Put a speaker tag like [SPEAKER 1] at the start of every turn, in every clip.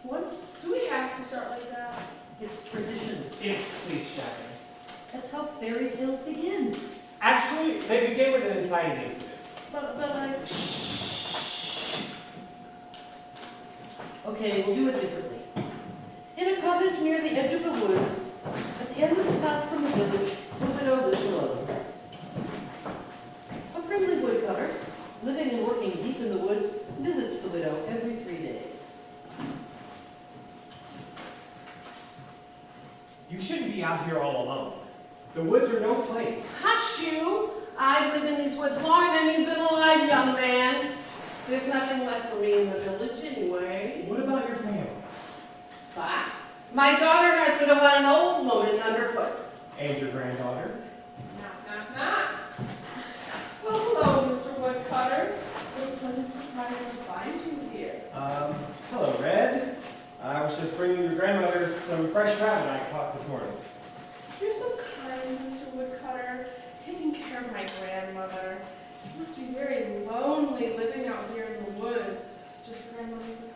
[SPEAKER 1] once.
[SPEAKER 2] Do we have to start like that?
[SPEAKER 1] It's tradition.
[SPEAKER 3] It's cliche.
[SPEAKER 1] That's how fairy tales begin.
[SPEAKER 3] Actually, they begin with an inciting incident.
[SPEAKER 1] But okay, we'll do it differently. In a cottage near the edge of the woods, at the end of the path from the village, the widow lives alone. A friendly woodcutter, living and working deep in the woods, visits the widow every 3 days.
[SPEAKER 3] You shouldn't be out here all alone. The woods are no place.
[SPEAKER 2] Hush you! I've lived in these woods longer than you've been alive, young man. There's nothing left for me in the village anyway.
[SPEAKER 3] What about your family?
[SPEAKER 2] Bah! My daughter has been an old woman underfoot.
[SPEAKER 3] And your granddaughter?
[SPEAKER 2] Knock. Well, hello, Mr. Woodcutter. What a pleasant surprise to find you here.
[SPEAKER 3] Hello, Red. I was just bringing your grandmother some fresh rabbit I caught this morning.
[SPEAKER 2] You're so kind, Mr. Woodcutter, taking care of my grandmother. You must be very lonely living out here in the woods. Just grandmother with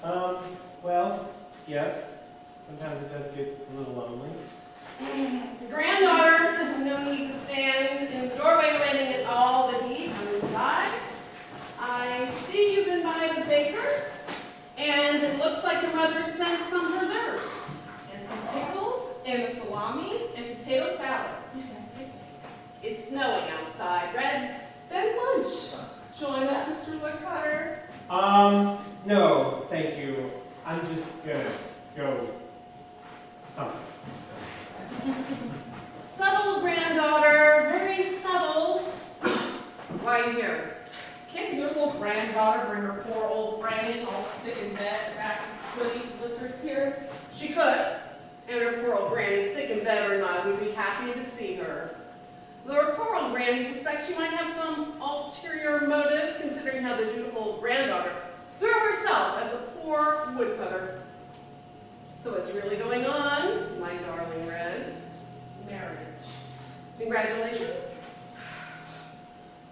[SPEAKER 2] company?
[SPEAKER 3] Well, yes. Sometimes it does get a little lonely.
[SPEAKER 2] Your granddaughter has no need to stand in the doorway letting it all the heat come inside. I see you've been by the baker's, and it looks like your mother sent some preserves. And some pickles, and a salami, and potato salad. It's snowing outside. Red, then lunch. Join us, Mr. Woodcutter.
[SPEAKER 3] No, thank you. I'm just gonna go something.
[SPEAKER 2] Subtle granddaughter, very subtle. Why are you here?
[SPEAKER 4] Can't beautiful granddaughter bring her poor old granny all sick in bed to ask goodies to lift her spirits?
[SPEAKER 2] She could. And her poor old granny, sick in bed or not, would be happy to see her. Though her poor old granny suspects she might have some ulterior motives, considering how the dutiful granddaughter threw herself at the poor woodcutter. So what's really going on, my darling Red?
[SPEAKER 4] Marriage.
[SPEAKER 2] Congratulations.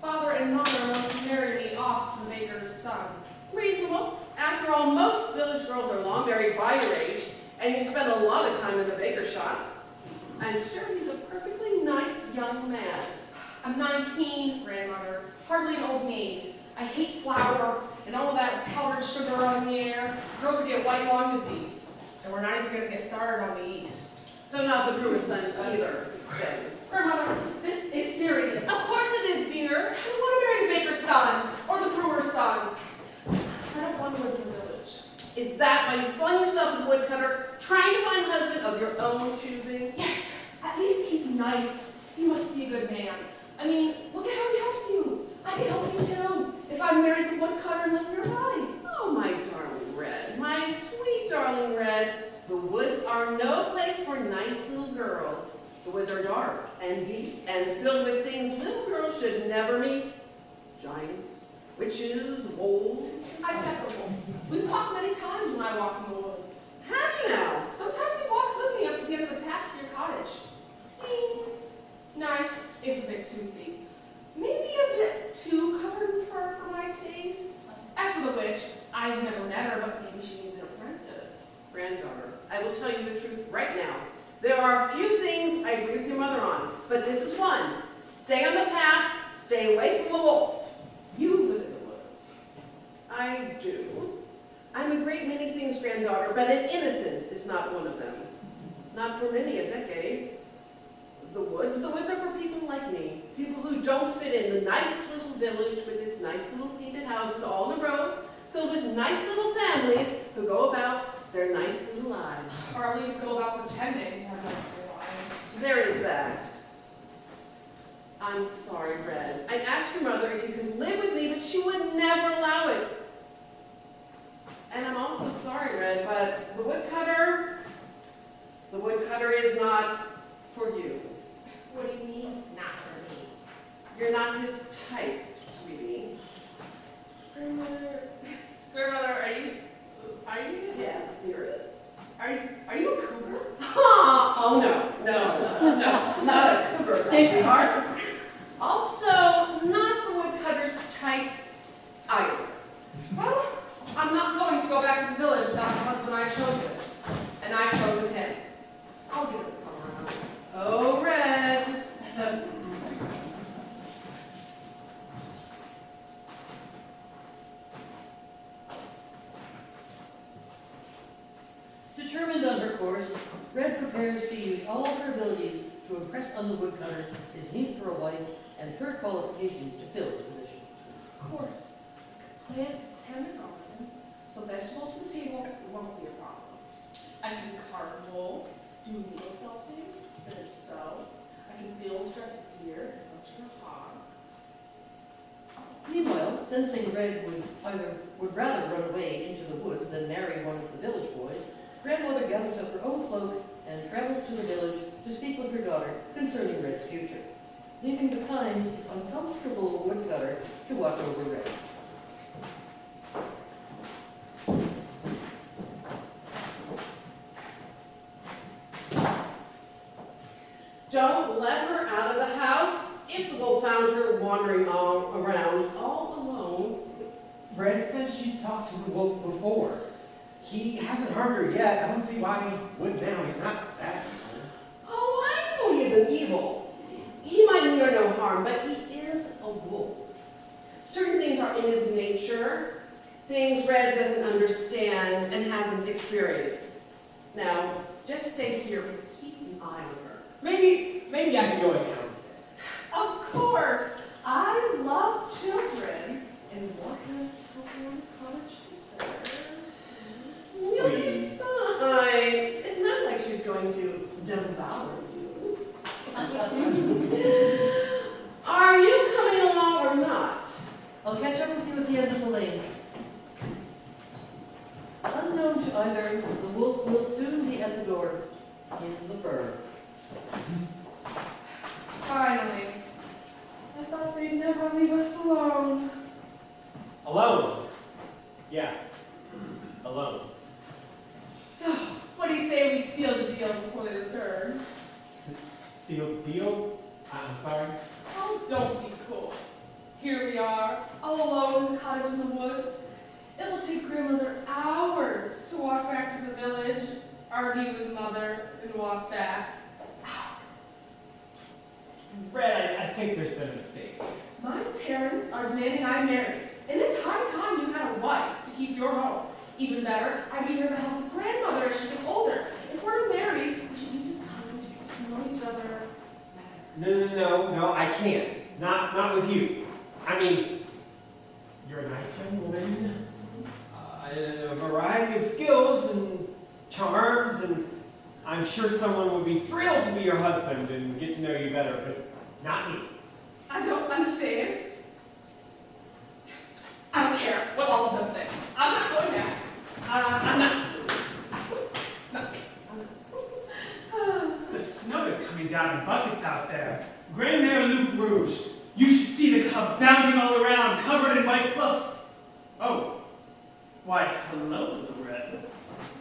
[SPEAKER 4] Father and mother want to marry me off to the baker's son.
[SPEAKER 2] Reasonable. After all, most village girls are long married by your age, and you spend a lot of time in the baker's shop. I'm sure he's a perfectly nice young man.
[SPEAKER 4] I'm 19, grandmother, hardly an old maid. I hate flour and all of that powdered sugar on the air. Girl could get white lung disease. And we're not even going to get started on the yeast.
[SPEAKER 2] So not the brewer's son either, then.
[SPEAKER 4] Grandmother, this is serious.
[SPEAKER 2] Of course it is, dear.
[SPEAKER 4] I don't want to marry the baker's son or the brewer's son. I don't want to live in the village.
[SPEAKER 2] Is that why you flung yourself at the woodcutter, trying to find a husband of your own choosing?
[SPEAKER 4] Yes, at least he's nice. He must be a good man. I mean, look at how he helps you. I can help you too, if I married the woodcutter and lived nearby.
[SPEAKER 2] Oh, my darling Red, my sweet darling Red, the woods are no place for nice little girls. The woods are dark and deep and filled with things little girls should never meet. Giants, witches, wolves.
[SPEAKER 4] I'm deferable. We've talked many times when I walk in the woods.
[SPEAKER 2] Have you now?
[SPEAKER 4] Sometimes he walks with me up to the end of the path to your cottage. Seems nice, if a bit toothy. Maybe a bit too covered in fur for my taste. As for the witch, I've never met her, but maybe she needs an apprentice.
[SPEAKER 2] Granddaughter, I will tell you the truth right now. There are a few things I agree with your mother on, but this is one. Stay on the path, stay away from the wolf.
[SPEAKER 4] You live in the woods.
[SPEAKER 2] I do. I'm a great many things, granddaughter, but an innocent is not one of them. Not for many a decade. The woods are for people like me. People who don't fit in the nice little village with its nice little painted houses all in a row, filled with nice little families who go about their nice little lives.
[SPEAKER 4] Or at least go about pretending to have nice little lives.
[SPEAKER 2] There is that. I'm sorry, Red. I'd ask your mother if you could live with me, but she would never allow it. And I'm also sorry, Red, but the woodcutter is not for you.
[SPEAKER 4] What do you mean, not for me?
[SPEAKER 2] You're not his type, sweetie.
[SPEAKER 4] Grandmother, are you?
[SPEAKER 2] Yes, dear.
[SPEAKER 4] Are you a cougar?
[SPEAKER 2] Oh, no, not a cougar, thank you, Art. Also, not the woodcutter's type either.
[SPEAKER 4] husband I chose it. And I've chosen him. I'll give it a come around.
[SPEAKER 1] Oh, Red. Determined on her course, Red prepares to use all of her abilities to impress on the woodcutter his need for a wife and her qualifications to fill the position.
[SPEAKER 4] Of course. Plant tend a garden, so vegetables from the table won't be a problem. I can carve wool, do needle felting, spin and sew. I can build, dress a deer, and butcher a hog.
[SPEAKER 1] Meanwhile, sensing Red would rather run away into the woods than marry one of the village boys, Grandmother gathers up her own cloak and travels to the village to speak with her daughter concerning Red's future, leaving behind the uncomfortable woodcutter to watch over Red.
[SPEAKER 2] Don't let her out of the house. If the wolf found her wandering all around all alone.
[SPEAKER 3] Red said she's talked to the wolf before. He hasn't harmed her yet. I don't see why he would now. He's not that evil.
[SPEAKER 2] Oh, I know he isn't evil. He might mean her no harm, but he is a wolf. Certain things are in his nature, things Red doesn't understand and hasn't experienced. Now, just stay here and keep an eye on her.
[SPEAKER 3] Maybe I can go in town instead.
[SPEAKER 4] Of course! I love children. And what has California College to her?
[SPEAKER 2] You'll be fine. It's not like she's going to devour you. Are you coming along or not?
[SPEAKER 1] I'll catch up with you at the end of the lane. Unknown to either, the wolf will soon be at the door in the fur.
[SPEAKER 4] Finally. I thought they'd never leave us alone.
[SPEAKER 3] Alone. Yeah. Alone.
[SPEAKER 4] So, what do you say we seal the deal before they return?
[SPEAKER 3] Sealed deal? I'm sorry.
[SPEAKER 4] Oh, don't be cool. Here we are, all alone in the cottage in the woods. It will take grandmother hours to walk back to the village, argue with mother, and walk back. Hours.
[SPEAKER 3] Red, I think there's been a mistake.
[SPEAKER 4] My parents are demanding I marry, and it's high time you had a wife to keep your home. Even better, I'd be here to help grandmother as she gets older. If we're married, we should use this time to get to know each other better.
[SPEAKER 3] No, I can't. Not with you. I mean, you're a nice young woman. A variety of skills and charms, and I'm sure someone would be thrilled to be your husband and get to know you better, but not me.
[SPEAKER 4] I don't understand. I don't care what all of them think. I'm not going back. I'm not.
[SPEAKER 5] The snow is coming down in buckets out there. Grandmère Loup Rouge. You should see the cubs bounding all around, covered in white fluff. Oh. Why, hello, little Red.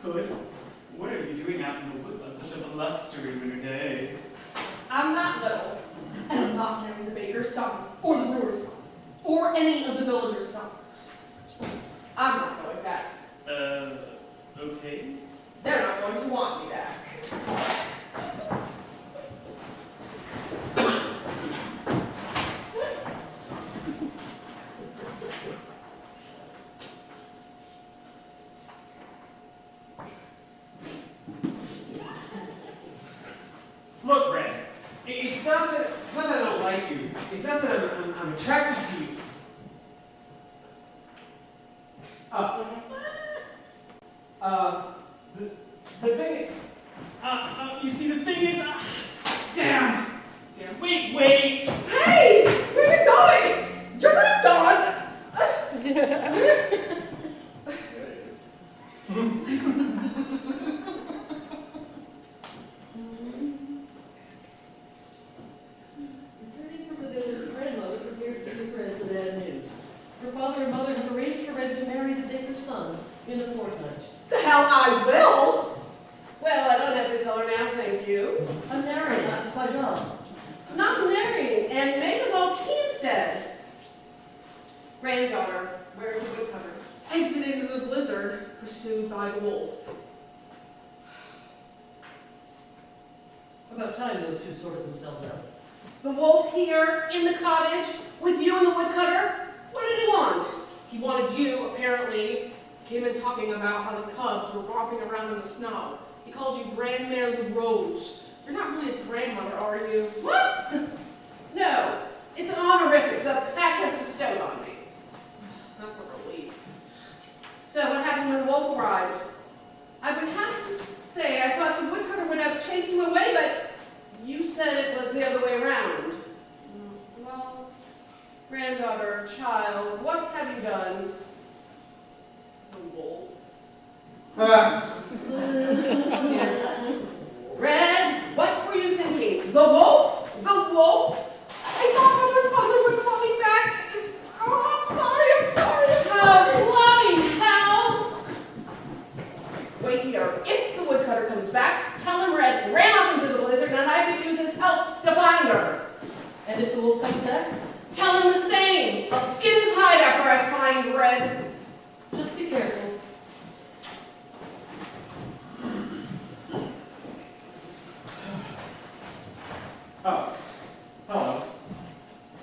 [SPEAKER 5] Good. What are you doing out in the woods on such a blustery winter day?
[SPEAKER 4] I'm not little, and I'm not marrying the baker's son, or the brewer's son, or any of the villagers' sons. I'm not going back.
[SPEAKER 5] Okay.
[SPEAKER 4] They're not going to want me back.
[SPEAKER 3] Look, Red, it's not that I don't like you. It's not that I'm attracted to you. The thing.
[SPEAKER 5] You see, the thing is, damn, wait.
[SPEAKER 4] Hey! Where are you going? You're not done!
[SPEAKER 1] Returning from the village, grandmother prepares to give Red the bad news. Her father and mother have arranged for Red to marry the baker's son in a fortnight.
[SPEAKER 4] The hell I will!
[SPEAKER 2] Well, I don't have to tell her now, thank you.
[SPEAKER 1] I'm married, that's my job.
[SPEAKER 2] It's not marrying, and make us all tea instead. Granddaughter, where's the woodcutter?
[SPEAKER 4] Exited into the blizzard, pursued pursued by the wolf.
[SPEAKER 1] About time those two sorted themselves out.
[SPEAKER 2] The wolf here in the cottage with you and the woodcutter? What did he want?
[SPEAKER 4] He wanted you, apparently. Came in talking about how the cubs were romping around in the snow. He called you Grandmère Le Rouge. You're not really his grandmother, are you?
[SPEAKER 2] What? No, it's an honorific the pack has bestowed on me.
[SPEAKER 4] That's a relief.
[SPEAKER 2] So what happened when the wolf arrived? I would have to say I thought the woodcutter would have chased him away, but you said it was the other way around.
[SPEAKER 4] Well,
[SPEAKER 2] Granddaughter, child, what have you done?
[SPEAKER 4] the wolf.
[SPEAKER 2] Red, what were you thinking? The wolf? The wolf?
[SPEAKER 4] I thought Mother and Father would call me back. Oh, I'm sorry.
[SPEAKER 2] Oh, bloody hell! Wait here. If the woodcutter comes back, tell him Red ran off into the blizzard and I could use his help to find her.
[SPEAKER 1] And if the wolf comes back,
[SPEAKER 2] Tell him the same. I'll skin his hide after I find Red.
[SPEAKER 1] just be careful.
[SPEAKER 3] Oh, hello.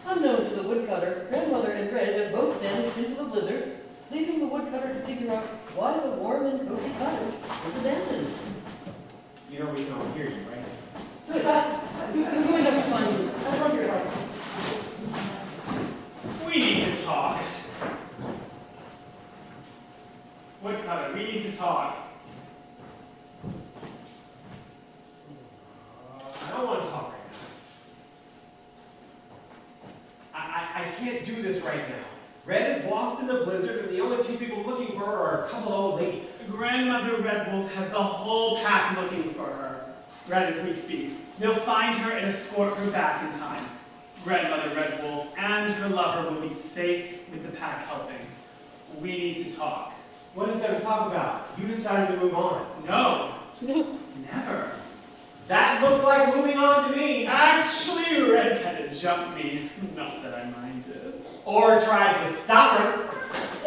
[SPEAKER 1] Unknown to the woodcutter, Grandmother and Red have both vanished into the blizzard, leaving the woodcutter to figure out why the warm and cozy cottage was abandoned.
[SPEAKER 3] You know we can all hear you, right?
[SPEAKER 1] Good. I'm going up to find you. I love your help.
[SPEAKER 5] We need to talk. Woodcutter, we need to talk.
[SPEAKER 3] I don't want to talk right now. I can't do this right now. Red is lost in the blizzard, and the only two people looking for her are a couple old ladies.
[SPEAKER 5] Grandmother Red Wolf has the whole pack looking for her. Right as we speak. They'll find her and escort her back in time. Grandmother Red Wolf and her lover will be safe with the pack helping. We need to talk.
[SPEAKER 3] What is there to talk about? You decided to move on.
[SPEAKER 5] No. Never.
[SPEAKER 3] That looked like moving on to me.
[SPEAKER 5] Actually, Red had to jump me. Not that I minded.
[SPEAKER 3] Or tried to stop her.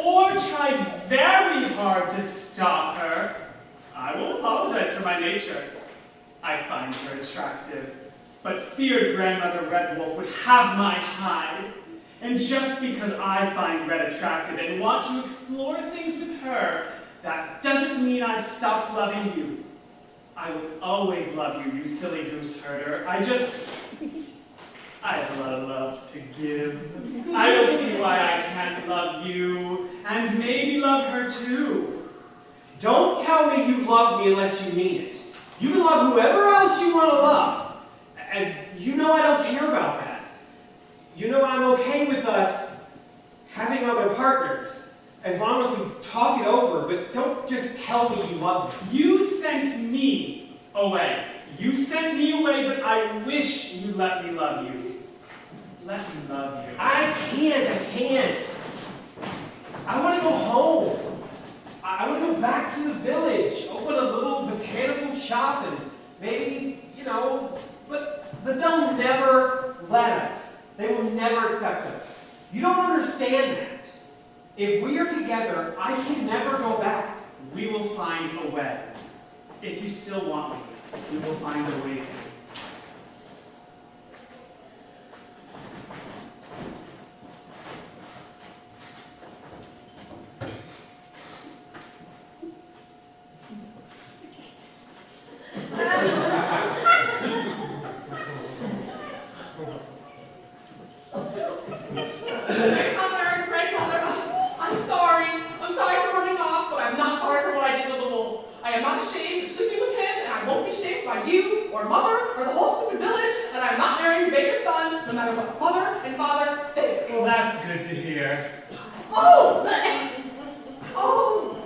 [SPEAKER 5] Or tried very hard to stop her. I will apologize for my nature. I find her attractive, but feared Grandmother Red Wolf would have my hide. And just because I find Red attractive and want to explore things with her, that doesn't mean I've stopped loving you. I would always love you, you silly goose herder. I have a lot of love to give. I don't see why I can't love you, and maybe love her too.
[SPEAKER 3] Don't tell me you love me unless you mean it. You can love whoever else you want to love. And you know I don't care about that. You know I'm okay with us having other partners, as long as we talk it over, but don't just tell me you love me.
[SPEAKER 5] You sent me away. You sent me away, but I wish you let me love you. Let me love you.
[SPEAKER 3] I can't. I want to go home. I want to go back to the village, open a little botanical shop, and maybe, but they'll never let us. They will never accept us. You don't understand that. If we are together, I can never go back.
[SPEAKER 5] We will find a way. If you still want me, we will find a way to.
[SPEAKER 4] Grandmother, I'm sorry. I'm sorry for running off, but I'm not sorry for what I did with the wolf. I am not ashamed of sleeping with him, and I won't be shamed by you, or Mother, or the whole stupid village, and I'm not marrying your baker's son, no matter what Mother and Father think.
[SPEAKER 5] Well, that's good to hear.
[SPEAKER 4] Oh! Oh!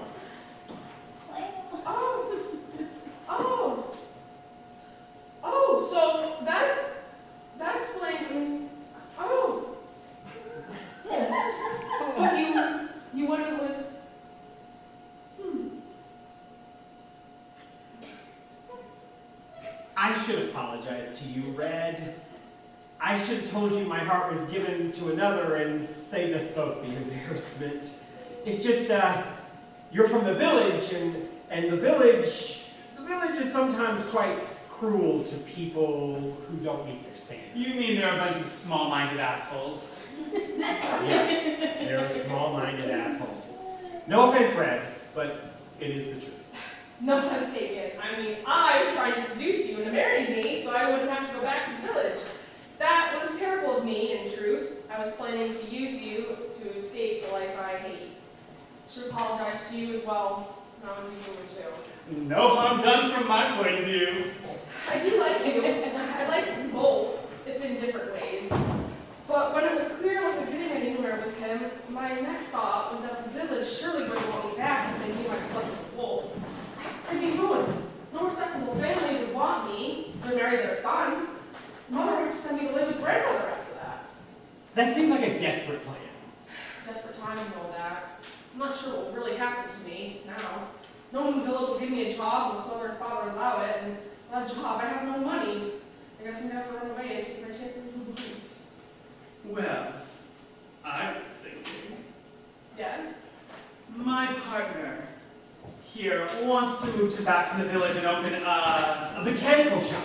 [SPEAKER 4] Oh, so that explains. Oh. But you wouldn't with.
[SPEAKER 3] I should apologize to you, Red. I should have told you my heart was given to another and saved us both the embarrassment. It's just, you're from the village, and the village is sometimes quite cruel to people who don't meet their standards.
[SPEAKER 5] You mean they're a bunch of small-minded assholes?
[SPEAKER 3] Yes, they're small-minded assholes. No offense, Red, but it is the truth.
[SPEAKER 2] No offense taken. I mean, I was trying to seduce you into marrying me so I wouldn't have to go back to the village. That was terrible of me, in truth. I was planning to use you to escape the life I hate. Should apologize to you as well. I was a human too.
[SPEAKER 5] No harm done from my point of view.
[SPEAKER 2] I do like you. I like you both, if in different ways. But when it was clear I wasn't getting anywhere with him, my next thought was that the village surely wouldn't want me back if they knew I'd slept with a wolf. I'd be ruined. No respectable family would want me to marry their sons. Mother would have to send me to live with grandmother after that.
[SPEAKER 3] That seems like a desperate plan.
[SPEAKER 2] Desperate times and all that. I'm not sure what will really happen to me now. No one in the village will give me a job unless mother and father allow it, and without a job, I have no money. I guess I'm gonna have to run away and take my chances in the woods.
[SPEAKER 5] Well, I was thinking,
[SPEAKER 2] Yes?
[SPEAKER 5] my partner here wants to move back to the village and open a
[SPEAKER 3] Botanical shop.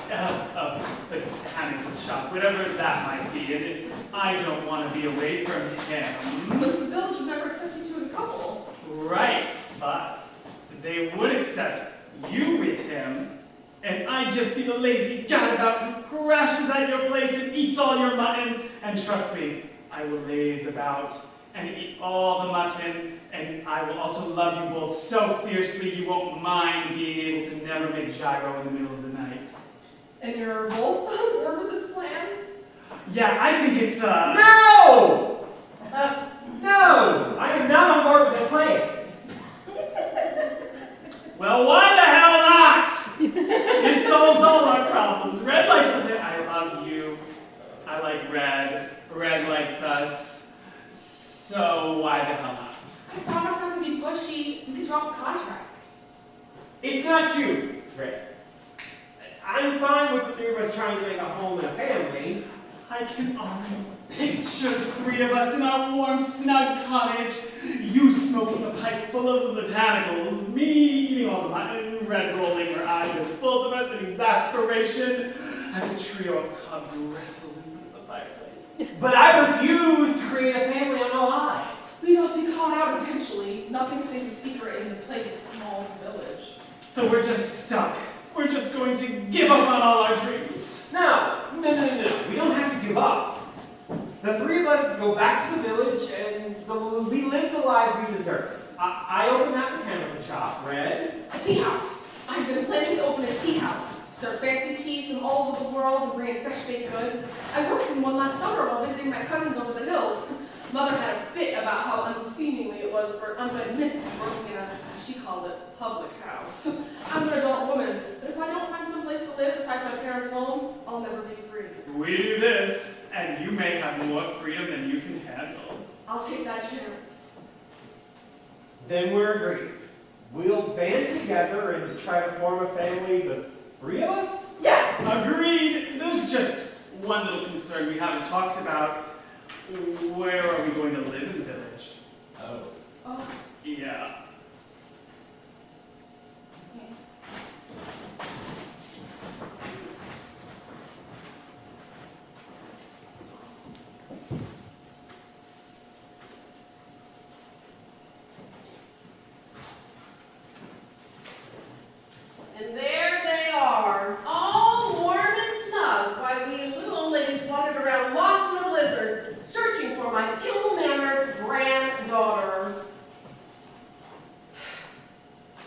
[SPEAKER 5] botanical shop, whatever that might be. And I don't want to be away from him.
[SPEAKER 2] But the village would never accept you two as a couple.
[SPEAKER 5] Right, but they would accept you with him, and I'd just be the lazy gadabout who crashes at your place and eats all your mutton. And trust me, I will laze about and eat all the mutton, and I will also love you both so fiercely you won't mind being able to never make gyro in the middle of the night.
[SPEAKER 2] And you're both on board with this plan?
[SPEAKER 5] Yeah, I think it's,
[SPEAKER 3] No! No! I am not on board with this plan.
[SPEAKER 5] Well, why the hell not? It solves all our problems. Red likes something. I love you. I like Red. Red likes us. So why the hell not?
[SPEAKER 2] I promise not to be pushy. We could drop a contract.
[SPEAKER 3] It's not you, Red. I'm fine with the three of us trying to make a home and a family.
[SPEAKER 5] I can already picture the three of us in our warm, snug cottage. You smoking a pipe full of botanicals, me eating all the mutton, Red rolling her eyes in full of us in exasperation as a trio of cubs wrestles in front of the fireplace.
[SPEAKER 3] But I refuse to create a family on a lie.
[SPEAKER 2] We'd all be caught out eventually. Nothing stays a secret in the place a small village.
[SPEAKER 5] So we're just stuck. We're just going to give up on all our dreams.
[SPEAKER 3] No. We don't have to give up. The three of us go back to the village and we live the lives we deserve. I open that botanical shop, Red.
[SPEAKER 2] A tea house. I've been planning to open a tea house. Serve fancy teas from all over the world and bring in fresh baked goods. I worked in one last summer while visiting my cousins over the hills. Mother had a fit about how unseemly it was for an unwed miss to be working in a, as she called it, public house. I'm an adult woman, but if I don't find some place to live besides my parents' home, I'll never be free.
[SPEAKER 5] We do this, and you may have more freedom than you can handle.
[SPEAKER 2] I'll take that chance.
[SPEAKER 3] Then we're agreed. We'll band together and try to form a family, the three of us?
[SPEAKER 2] Yes!
[SPEAKER 5] Agreed. There's just one little concern we haven't talked about. Where are we going to live in the village?
[SPEAKER 2] Oh.
[SPEAKER 5] Yeah.
[SPEAKER 2] And there they are, all warm and snug, while we little old ladies wandered around lost in a blizzard, searching for my ill-mannered granddaughter.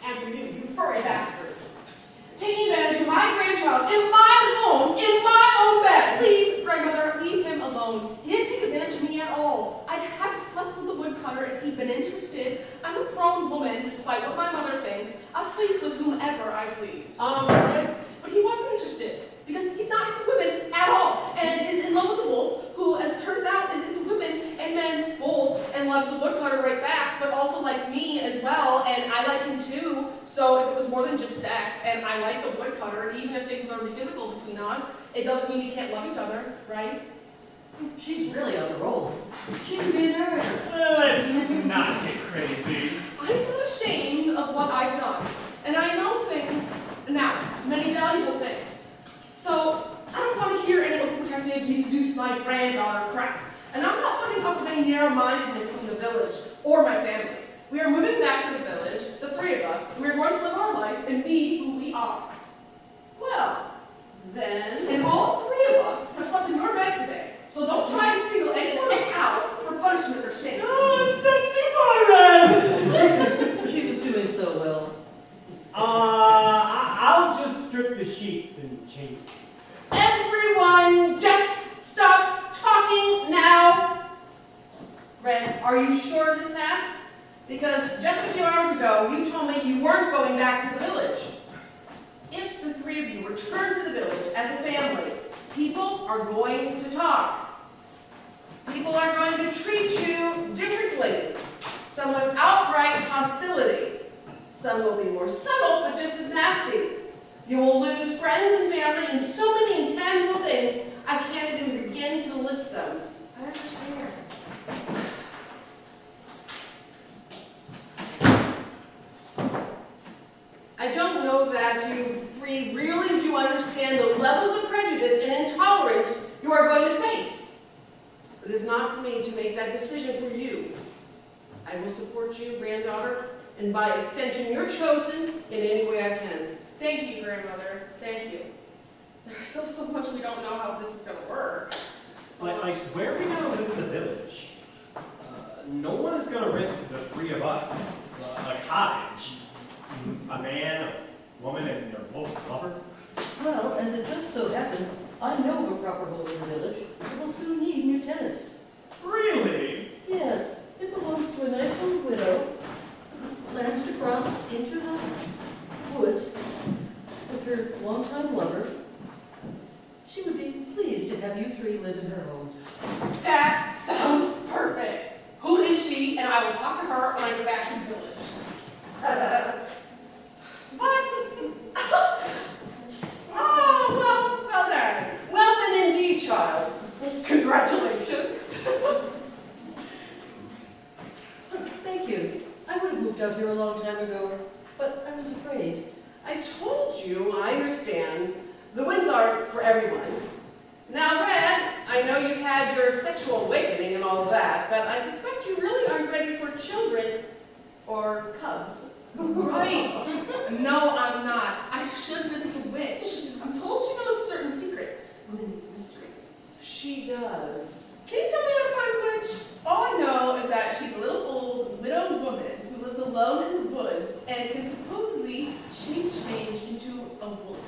[SPEAKER 2] And for you furry bastard, taking advantage of my grandchild in my home, in my own bed. Please, grandmother, leave him alone. He didn't take advantage of me at all. I'd have slept with the woodcutter if he'd been interested. I'm a grown woman, despite what my mother thinks. I'll sleep with whomever I please.
[SPEAKER 3] Right.
[SPEAKER 2] But he wasn't interested, because he's not into women at all, and is in love with the wolf, who, as it turns out, is into women and men both, and loves the woodcutter right back, but also likes me as well, and I like him too. So if it was more than just sex, and I like the woodcutter, and even if things were physical between us, it doesn't mean we can't love each other, right?
[SPEAKER 1] She's really on a roll. She can be a narrator.
[SPEAKER 5] Let's not get crazy.
[SPEAKER 2] I'm not ashamed
[SPEAKER 4] I've done. And I know things now, many valuable things. So I don't want to hear any overprotective, you seduced my granddaughter crap. And I'm not putting up with any narrow-mindedness from the village or my family. We are moving back to the village, the three of us, and we're going to live our life and be who we are.
[SPEAKER 2] Well, then...
[SPEAKER 4] And all three of us have slept in your bed today. So don't try to single anyone else out for punishment or shame.
[SPEAKER 3] Oh, it's not too far, Red!
[SPEAKER 1] She was doing so well.
[SPEAKER 3] I'll just strip the sheets and change them.
[SPEAKER 2] Everyone, just stop talking now. Red, are you sure of this path? Because just a few hours ago, you told me you weren't going back to the village. If the three of you return to the village as a family, people are going to talk. People are going to treat you differently. Some with outright hostility. Some will be more subtle, but just as nasty. You will lose friends and family and so many intangible things, I can't even begin to list them.
[SPEAKER 4] I understand.
[SPEAKER 2] I don't know that you three really do understand the levels of prejudice and intolerance you are going to face. It is not for me to make that decision for you. I will support you, granddaughter, and by extension, you're chosen in any way I can.
[SPEAKER 4] Thank you, grandmother. Thank you. There's still so much we don't know how this is going to work.
[SPEAKER 3] Like, where are we going to live in the village? No one is going to rent to the three of us a cottage. A man, a woman, and their both lover.
[SPEAKER 1] Well, as it just so happens, I know of a proper home in the village. It will soon need new tenants.
[SPEAKER 5] Really?
[SPEAKER 1] Yes, it belongs to a nice old widow who plans to cross into the woods with her longtime lover. She would be pleased to have you three live in her home.
[SPEAKER 4] That sounds perfect. Who is she? And I will talk to her when I get back to the village.
[SPEAKER 2] What? Oh, well then. Well then indeed, child.
[SPEAKER 4] Congratulations.
[SPEAKER 1] Thank you. I would have moved out here a long time ago, but I was afraid.
[SPEAKER 2] I told you, I understand. The winds aren't for everyone. Now, Red, I know you've had your sexual awakening and all that, but I suspect you really aren't ready for children or cubs.
[SPEAKER 4] Right. No, I'm not. I should visit the witch. I'm told she knows certain secrets, women's mysteries.
[SPEAKER 2] She does.
[SPEAKER 4] Can you tell me how to find the witch? All I know is that she's a little old, widowed woman who lives alone in the woods and can supposedly shape change into a wolf.